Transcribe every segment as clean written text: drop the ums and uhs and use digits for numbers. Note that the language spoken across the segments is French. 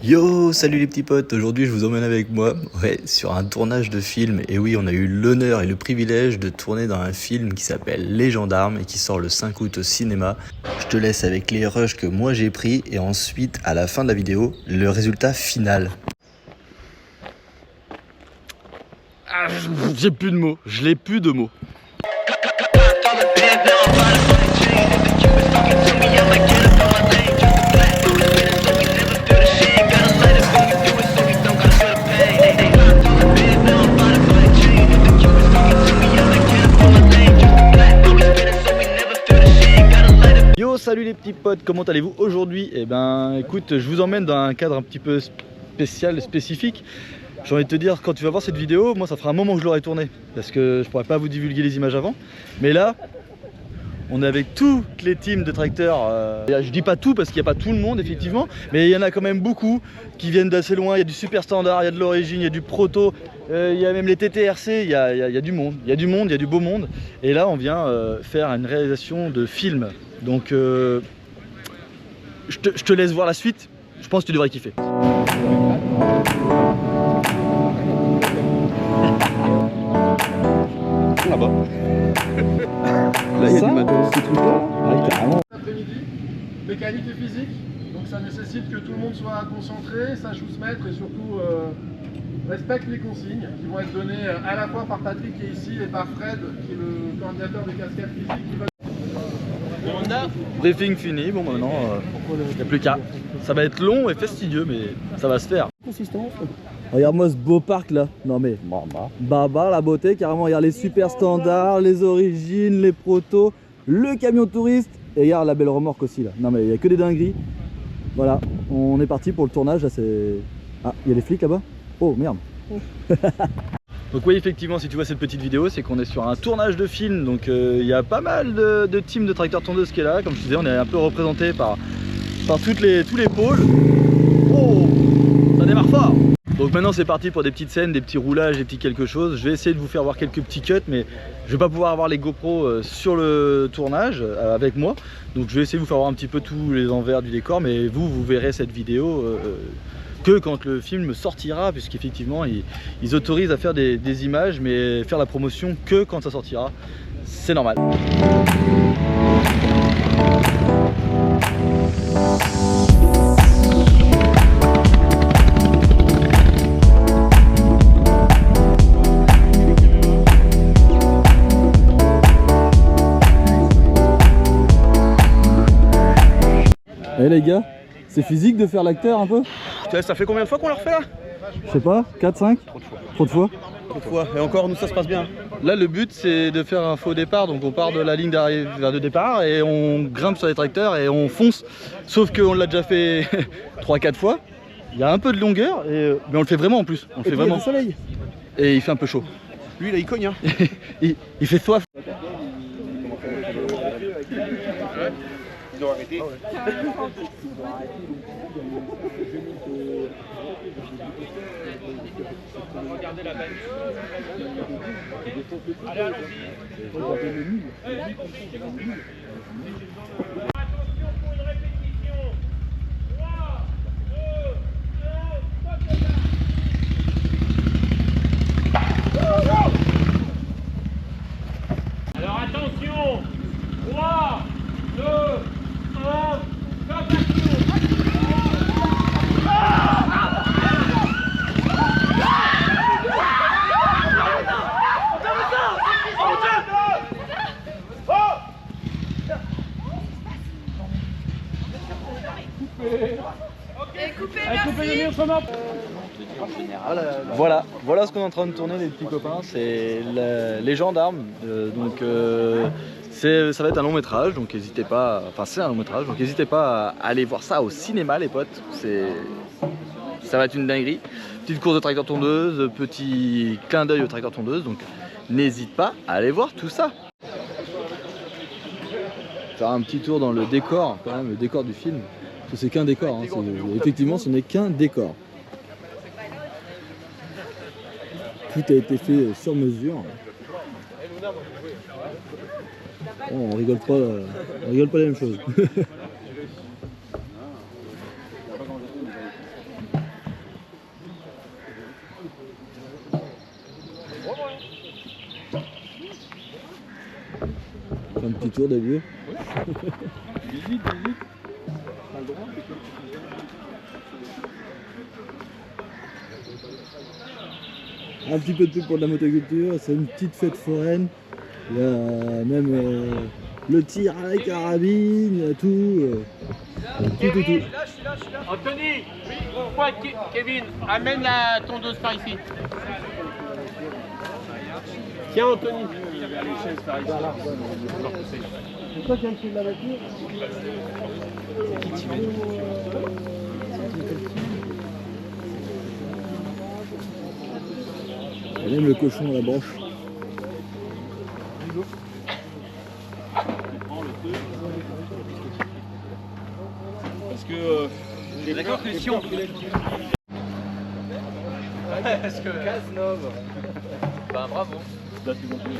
Yo, salut les petits potes, aujourd'hui je vous emmène avec moi sur un tournage de film. Et oui, on a eu l'honneur et le privilège de tourner dans un film qui s'appelle Les Gendarmes et qui sort le 5 août au cinéma. Je te laisse avec les rushs que moi j'ai pris et ensuite, à la fin de la vidéo, le résultat final. Ah, j'ai plus de mots, je l'ai plus de mots. Yo, salut les petits potes, comment allez-vous aujourd'hui? Eh ben écoute, je vous emmène dans un cadre un petit peu spécial, spécifique. J'ai envie de te dire, quand tu vas voir cette vidéo, moi ça fera un moment que je l'aurai tournée, parce que je pourrais pas vous divulguer les images avant. Mais là, on est avec toutes les teams de tracteurs. Je dis pas tout parce qu'il n'y a pas tout le monde effectivement, mais il y en a quand même beaucoup qui viennent d'assez loin. Il y a du super standard, il y a de l'origine, il y a du proto, il y a même les TTRC, il y a du monde, il y a du monde, il y a du beau monde. Et là on vient faire une réalisation de film. Donc je te laisse voir la suite, je pense que tu devrais kiffer. Là-bas. Là, il y a du matos, c'est tout le temps. Ah, carrément. Après-midi, mécanique et physique, donc ça nécessite que tout le monde soit concentré, sache où se mettre et surtout respecte les consignes qui vont être données à la fois par Patrick qui est ici et par Fred qui est le coordinateur des cascades physiques qui va... On a briefing fini, bon maintenant il n'y a plus qu'à. Ça va être long et fastidieux mais ça va se faire. Consistance. Regarde-moi ce beau parc là. Non mais baba la beauté carrément. Regarde les super standards, les origines, les protos, le camion touriste et regarde la belle remorque aussi là. Non mais il n'y a que des dingueries. Voilà, on est parti pour le tournage là. C'est... Ah, il y a les flics là-bas. Oh merde. Donc oui, effectivement, si tu vois cette petite vidéo, c'est qu'on est sur un tournage de film. Donc il y a pas mal de teams de tracteurs tondeuses qui est là. Comme je disais, on est un peu représenté par tous les pôles. Oh, ça démarre fort. Donc maintenant c'est parti pour des petites scènes, des petits roulages, des petits quelque chose. Je vais essayer de vous faire voir quelques petits cuts, mais je vais pas pouvoir avoir les GoPro sur le tournage avec moi. Donc je vais essayer de vous faire voir un petit peu tous les envers du décor, mais vous verrez cette vidéo que quand le film sortira, puisqu'effectivement ils autorisent à faire des images, mais faire la promotion que quand ça sortira, c'est normal. Eh les gars, c'est physique de faire l'acteur un peu? Ça fait combien de fois qu'on le refait là? Je sais pas, 4, 5? Trop de fois. Trop de fois. Et encore, nous ça se passe bien. Là le but c'est de faire un faux départ, donc on part de la ligne d'arrivée de départ et on grimpe sur les tracteurs et on fonce. Sauf qu'on l'a déjà fait 3-4 fois. Il y a un peu de longueur, mais on le fait vraiment en plus. On le fait vraiment. Il y a du soleil. Et il fait un peu chaud. Lui là il cogne hein. il fait soif. Ils ont arrêté. Regardez la bagnole. Allez, allons-y. Attention pour une répétition. 3, 2, 1, stop. Alors attention. 3, 2, 1, stop. Voilà ce qu'on est en train de tourner les petits copains, c'est les gendarmes. Ça va être un long métrage, donc n'hésitez pas, enfin c'est un long métrage, donc n'hésitez pas à aller voir ça au cinéma les potes. Ça va être une dinguerie. Petite course de tracteur tondeuse, petit clin d'œil au tracteur tondeuse, donc n'hésite pas à aller voir tout ça. Faire un petit tour dans le décor, quand même, le décor du film. C'est qu'un décor, hein. Effectivement ce n'est qu'un décor. Tout a été fait sur mesure. Oh, on rigole pas la même chose. petit tour de lieu. Visite. T'as le droit. Un petit peu de pub pour de la motoculture, c'est une petite fête foraine. Il y a même le tir à la carabine, il y a tout. Tout. Anthony, pourquoi Kevin, amène la tondeuse par ici. Tiens Anthony. C'est toi qui as le pied de la voiture? Il y a même le cochon à la branche. Parce que D'accord Christian. Parce que Cazenove. Bah bravo. là tu vois plus.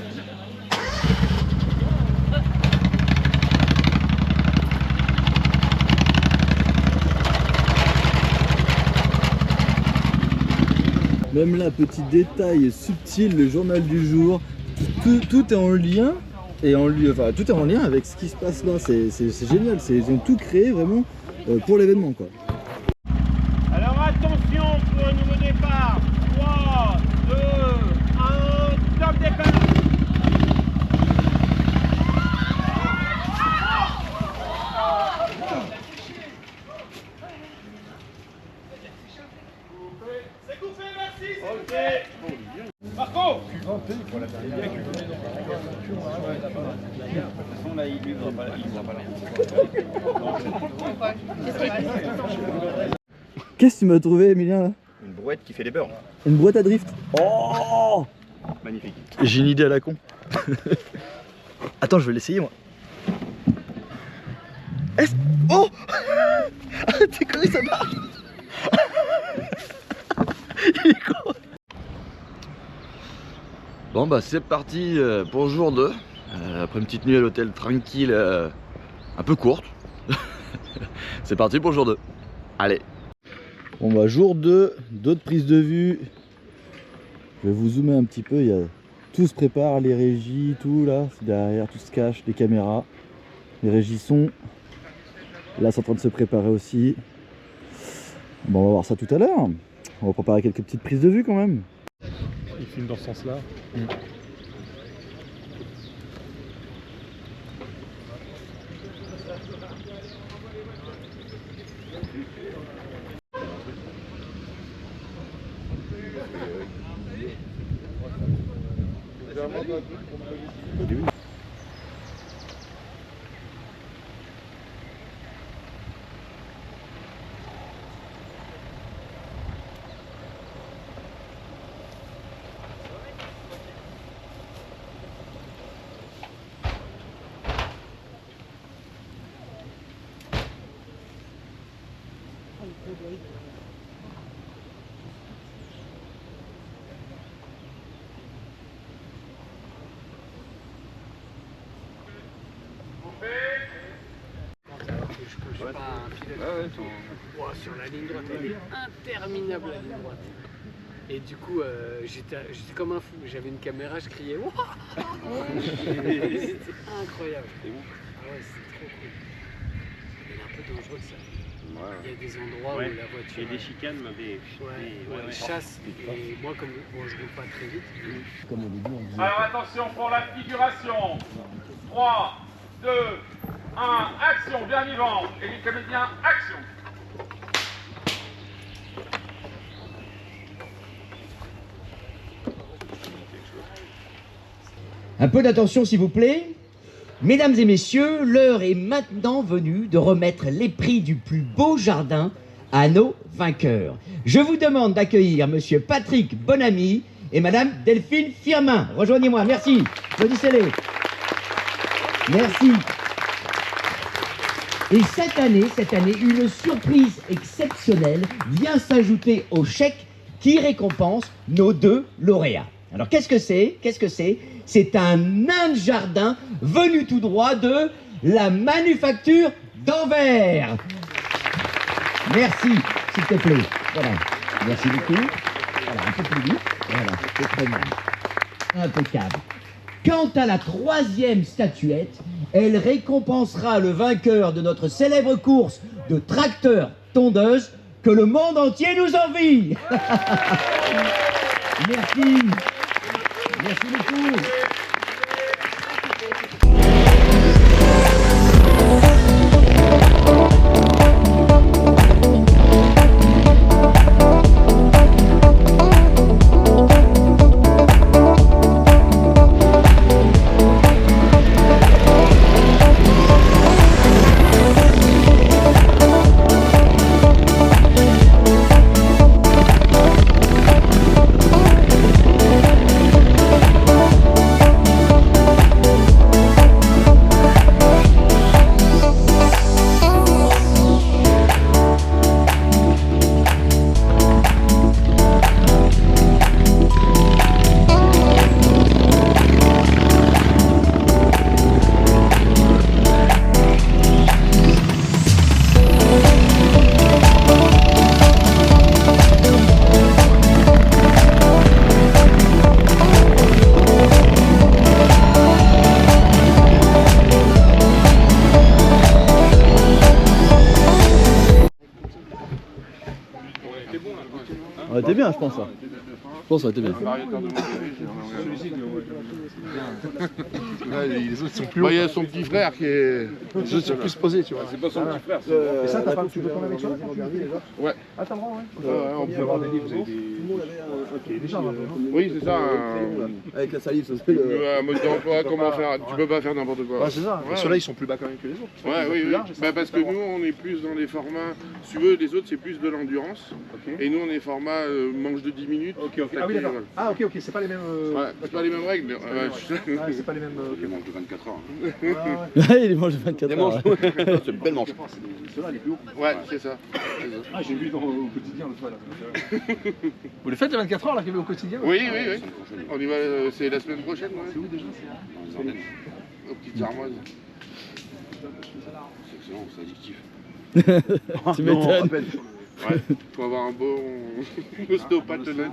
Même là, petit détail subtil, le journal du jour, tout est en lien enfin, tout est en lien avec ce qui se passe là. C'est génial, ils ont tout créé vraiment pour l'événement quoi. Alors attention pour un nouveau départ. 3, 2, 1, top départ. C'est coupé, merci. Ok. Marco. Qu'est-ce que tu m'as trouvé, Emilien là? Une brouette qui fait des beurres. Une boîte à drift. Oh! Magnifique. J'ai une idée à la con. Attends, je vais l'essayer moi. Oh. T'es connu, ça marche. Il est con. Bon bah c'est parti pour jour 2. Après une petite nuit à l'hôtel tranquille, un peu courte. C'est parti pour jour 2. Allez. Bon bah jour 2, d'autres prises de vue. Je vais vous zoomer un petit peu, tout se prépare, les régies, tout là, c'est derrière, tout se cache, les caméras. Les régies sont là, c'est en train de se préparer aussi. Bon, on va voir ça tout à l'heure. On va préparer quelques petites prises de vue quand même. Il filme dans ce sens-là. Sur la ligne droite, elle est interminable la ligne droite. Et du coup, j'étais comme un fou. J'avais une caméra, je criais. C'était incroyable. Ah ouais, c'est trop cool. Il est un peu dangereux ça. Il y a des endroits où la voiture. Et des chicanes, des. Ouais, chasse. Et moi, comme je roule pas très vite. Comme au début, on disait. Alors attention pour la figuration. 3, 2, 1, action, bien vivant. Et les comédiens, action. Un peu d'attention s'il vous plaît. Mesdames et messieurs, l'heure est maintenant venue de remettre les prix du plus beau jardin à nos vainqueurs. Je vous demande d'accueillir monsieur Patrick Bonamy et madame Delphine Firmin. Rejoignez-moi, merci. Applaudissez-les. Merci. Et cette année, une surprise exceptionnelle vient s'ajouter au chèque qui récompense nos 2 lauréats. Alors qu'est-ce que c'est? C'est un nain de jardin venu tout droit de la manufacture d'Anvers. Merci, s'il te plaît. Voilà, merci beaucoup. Voilà, un peu plus vite. Voilà, c'est très bien. Impeccable. Quant à la 3e statuette, Elle récompensera le vainqueur de notre célèbre course de tracteurs-tondeuses que le monde entier nous envie. Merci. Merci beaucoup. On était bien, je pense. Ça. Je pense qu'on était bien. Les autres sont plus hauts. Il y a son petit frère qui est. Les autres sont plus posés, tu vois. C'est pas son petit frère. Et ça, t'as pas tu peux prendre avec toi? Ouais. Ah, t'as le droit, ouais. On peut avoir des livres. Tout le monde avait un pied déjà. Oui, c'est ça. Avec la salive, ça se fait. Un mode d'emploi, comment faire. Tu peux pas faire n'importe quoi. Ouais, c'est ça. Ceux-là, ils sont plus bas quand même que les autres. Ouais, oui, oui. Bah, parce que nous, on est plus dans des formats. Si tu veux, les autres, c'est plus de l'endurance. Et nous, on est format manche de 10 minutes. Ok, ok. Ah oui, d'accord. Ah, ok, ok. C'est pas les mêmes. Ouais, c'est pas les mêmes règles, mais. C'est pas les mêmes. Il mange de 24 heures. Ouais, il mange de 24 heures. C'est une belle manche. Ceux-là, les plus hauts. Ouais, c'est ça. Ah, j'ai vu au quotidien l'autre fois là. Vous les faites les 24 heures là qu'il y avait au quotidien? Oui, oui, oui. On y va, c'est la semaine prochaine. C'est où déjà? Aux petites armoises. C'est excellent, c'est addictif. Tu m'étonnes. Ouais, faut avoir un bon ostéopathe de net.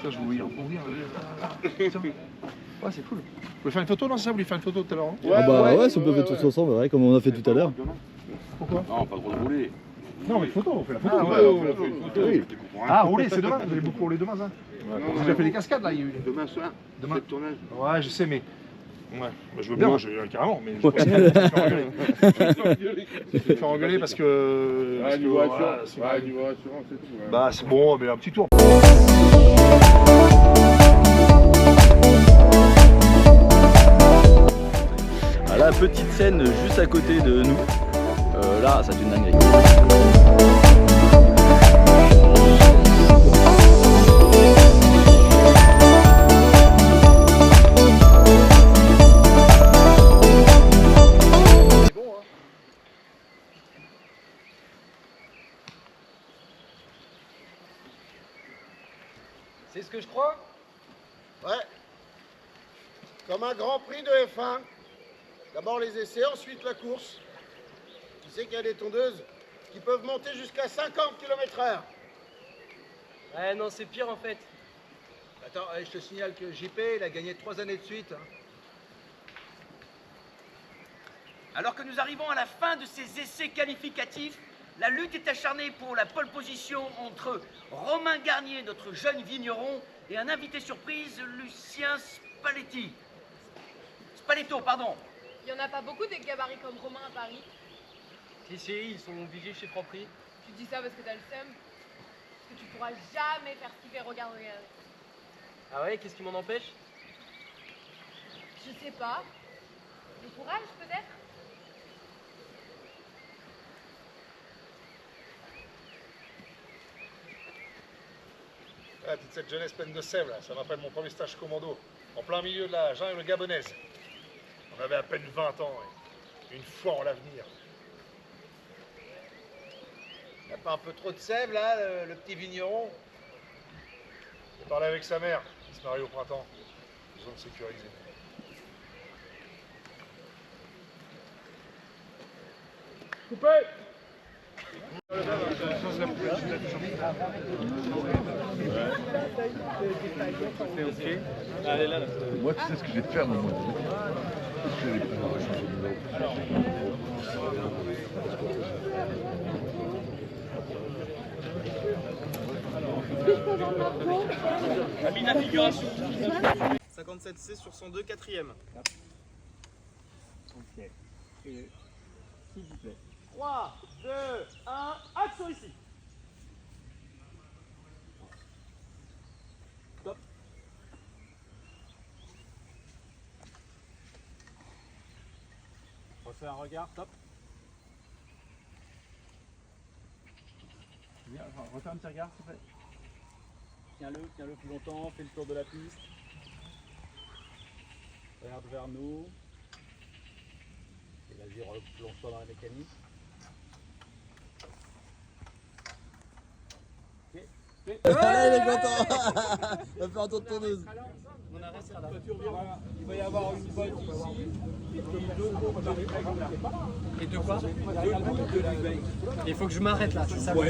Ça, je voulais en mourir. Ouais, c'est cool. Vous voulez faire une photo, non? C'est ça, vous voulez faire une photo tout à l'heure? Ah bah ouais, si on peut faire tous ensemble, ouais, comme on a fait tout à l'heure. Pourquoi? Non, pas trop de rouler. Non, mais photo, on fait la photo. Ah, rouler, c'est demain. Vous allez beaucoup rouler demain, ça? On a déjà fait des cascades là. Demain soir, demain. c'est le tournage. Ouais, je sais, mais. Ouais, bah, je veux bien, moi, carrément, mais je vais faire engueuler parce que. Ouais, niveau assurance, c'est tout. Bah, c'est bon, mais un petit tour. À la petite scène juste à côté de nous, là, ça c'est une dinguerie. C'est ce que je crois? Ouais. Comme un grand prix de F1. D'abord les essais, ensuite la course. Tu sais qu'il y a des tondeuses qui peuvent monter jusqu'à 50 km/h. Ouais, non, c'est pire en fait. Attends, je te signale que JP, il a gagné 3 années de suite. Alors que nous arrivons à la fin de ces essais qualificatifs, la lutte est acharnée pour la pole position entre Romain Garnier, notre jeune vigneron, et un invité surprise, Lucien Spalletti. Spaletto, pardon. Il n'y en a pas beaucoup des gabarits comme Romain à Paris. Si, ils sont obligés chez Franprix. Tu dis ça parce que t'as le seum. Parce que tu pourras jamais faire ce qu'il fait. Regarde. Ah ouais, qu'est-ce qui m'en empêche? Je sais pas. Le courage peut-être? Ah, toute cette jeunesse pleine de sève là, ça m'appelle mon premier stage commando. En plein milieu de la jungle gabonaise. On avait à peine 20 ans et une foi en l'avenir. Y'a pas un peu trop de sève là, le petit vigneron? J'ai parlé avec sa mère, il se marie au printemps. Zone sécurisée. Coupé! Moi, tu sais ce que je vais te faire, moi. Cabine à figuration. 57C sur 102, 4ème. Ok. Et s'il vous plaît. 3, 2, 1, action ici. Stop. Refais un regard, stop. Bien, refais un petit regard, s'il vous plaît. Tiens-le plus longtemps, fais le tour de la piste. Regarde vers nous. Et vas-y, replonge-toi dans la mécanique. Allez, il est content. On va faire un tour de tourneuse. On arrête ça là. Il va y avoir une boîte ici. Et puis deux bouts de Lubeck. Et de quoi? Deux bouts de Lubeck. Il faut que je m'arrête là, c'est ça? Oui,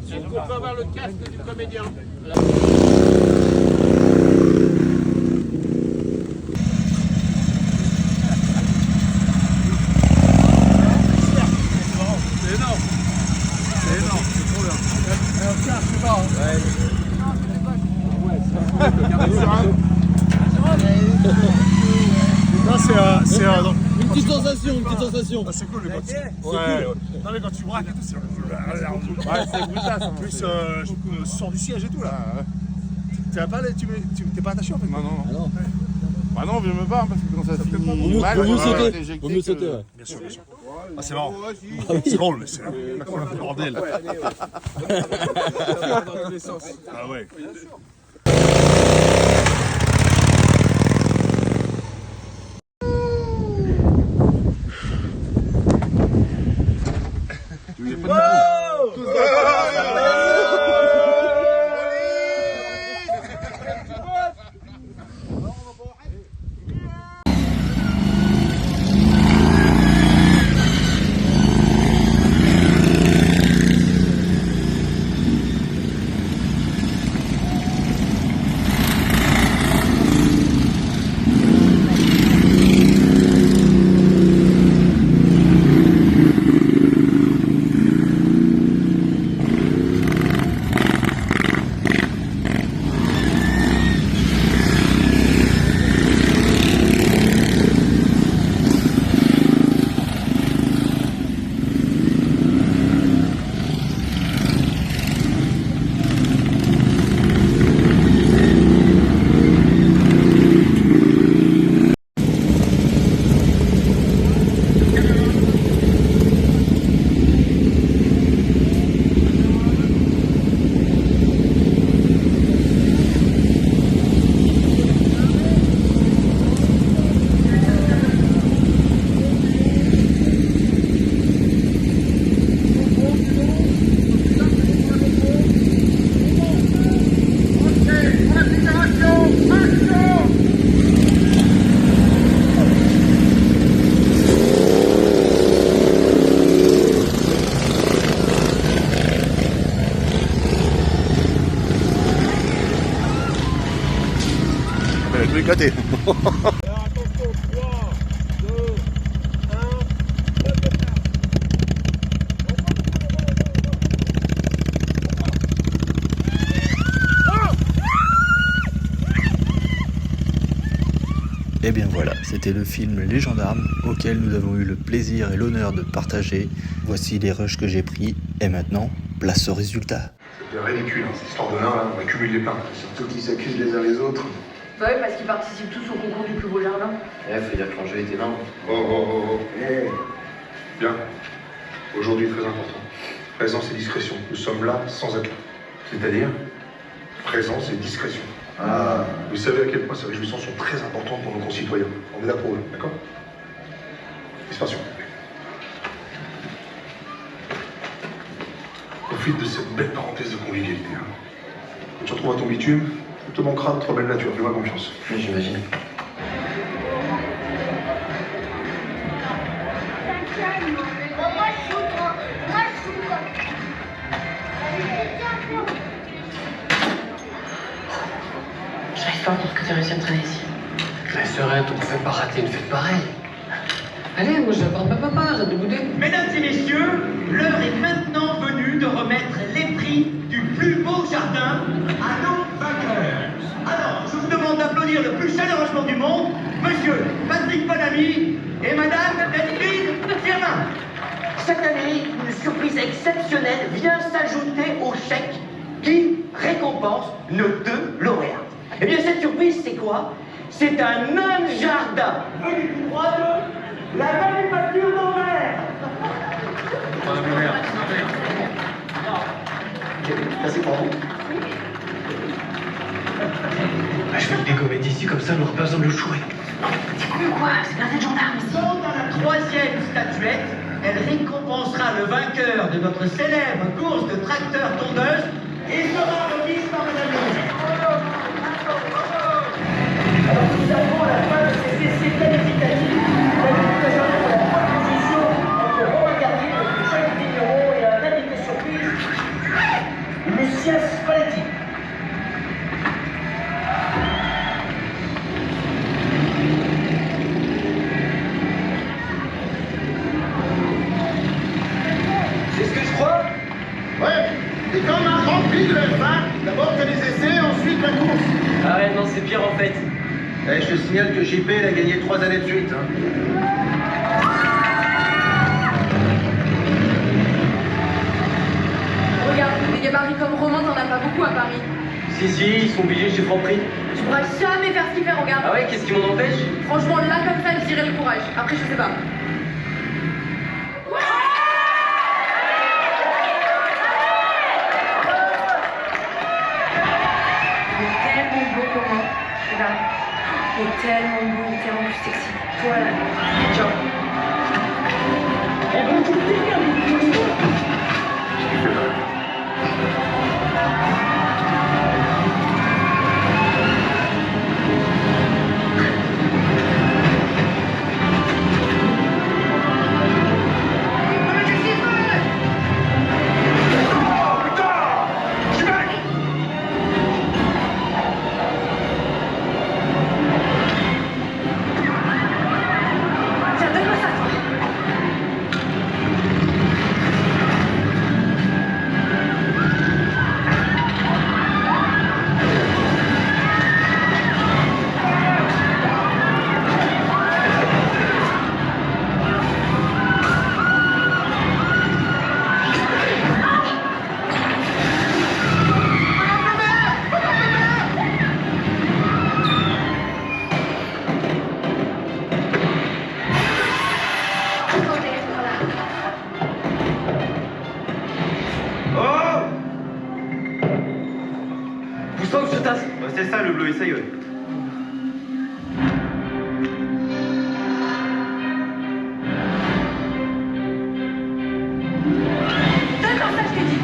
il faut avoir le casque du comédien. C'est une petite sensation, c'est cool, mais quand ouais. Non mais quand tu braques et tout, c'est brutal. En plus, je sors du siège et tout là. T'es pas attaché en fait? Non. Bah non, viens me voir parce que quand ça finit mal, vaut mieux sauter, ouais. Bien sûr. Ah, c'est marrant. C'est drôle, mais c'est un bordel. Ah ouais. Je vais éclater. Attention, 3, 2, 1. Et bien voilà, c'était le film Les Gendarmes auquel nous avons eu le plaisir et l'honneur de partager. Voici les rushs que j'ai pris et maintenant, place au résultat. C'est ridicule, hein, cette histoire de nains là, on accumule les plaintes. Surtout qu'ils s'accusent les uns les autres. Bah oui, parce qu'ils participent tous au concours du plus beau jardin. Faut dire que l'enjeu est énorme. Oh. Bien. Aujourd'hui, très important. Présence et discrétion. Nous sommes là sans atout. C'est-à-dire présence et discrétion. Ah. Vous savez à quel point ces réjouissances sont très importantes pour nos concitoyens. On est là pour eux, d'accord? Dispersion. Profite de cette belle parenthèse de convivialité. Hein. Quand tu retrouves ton bitume, il te manquera notre belle nature, fais-moi confiance. Oui, j'imagine. J'arrive pas à croire que t'as réussi à me traîner ici. Mais sereine, on pouvait pas rater une fête pareille. Allez, moi j'attends pas papa, arrête de bouder. Mesdames et messieurs, l'heure est maintenant venue de remettre les prix du plus beau jardin à nos vainqueurs. Alors, je vous demande d'applaudir le plus chaleureusement du monde, monsieur Patrick Bonamy et madame Edwige Firmin. Cette année, une surprise exceptionnelle vient s'ajouter au chèque qui récompense nos 2 lauréats. Eh bien, cette surprise, c'est quoi? C'est un nain jardin venu tout droit de la manufacture d'Anvers. Ça, c'est pour vous. Je vais le dégommer d'ici, comme ça on n'aura pas besoin de le chouer. Quoi? C'est un gendarme ici. Dans la 3e statuette, elle récompensera le vainqueur de notre célèbre course de tracteurs-tondeuses et sera remise par Madame le maire. Alors nous avons à la fin de ces essais qualificatifs la négociation pour la proposition entre Romain Garnier, notre jeune vigneron, et un invité surprise, Lucien Spalletti. C'est ce que je crois? Ouais, c'est comme un Grand Prix de F1. D'abord t'as les essais, ensuite la course. Ah ouais, non, c'est pire en fait. Eh, je te signale que JP, il a gagné 3 années de suite. Hein. Regarde, des gabarits comme Romain, t'en as pas beaucoup à Paris. Si, ils sont obligés chez Franprix. Tu pourras jamais faire ce qu'il fait, regarde. Ah ouais, qu'est-ce qui m'en empêche? Franchement, là, comme ça, je dirais le courage. Après, je sais pas. Il est tellement beau, Romain. Regarde. Il est tellement beau, il est tellement plus sexy. Toi, là. Tiens. Eh ben, tu te dégages. C'est ça le bleu, essaye, ouais. D'accord, ça, je t'ai dit.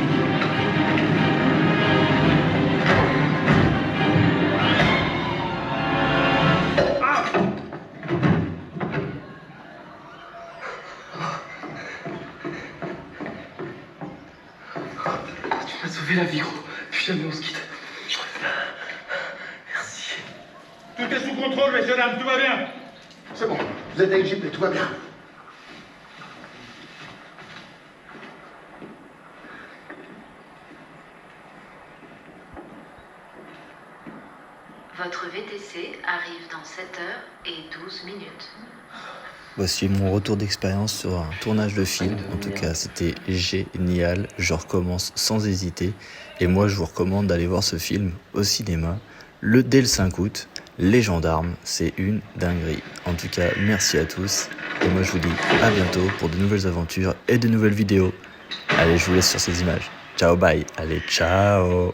Tu m'as sauvé la vie, gros. Puis jamais on se quitte. Merci. Tout est sous contrôle, messieurs, dames, tout va bien. C'est bon, vous êtes avec JP, tout va bien. Votre VTC arrive dans 7h12. Voici mon retour d'expérience sur un tournage de film. En tout cas, c'était génial. Je recommence sans hésiter. Et moi, je vous recommande d'aller voir ce film au cinéma dès le 5 août. Les Gendarmes, c'est une dinguerie. En tout cas, merci à tous. Et moi, je vous dis à bientôt pour de nouvelles aventures et de nouvelles vidéos. Allez, je vous laisse sur ces images. Ciao, bye. Allez, ciao.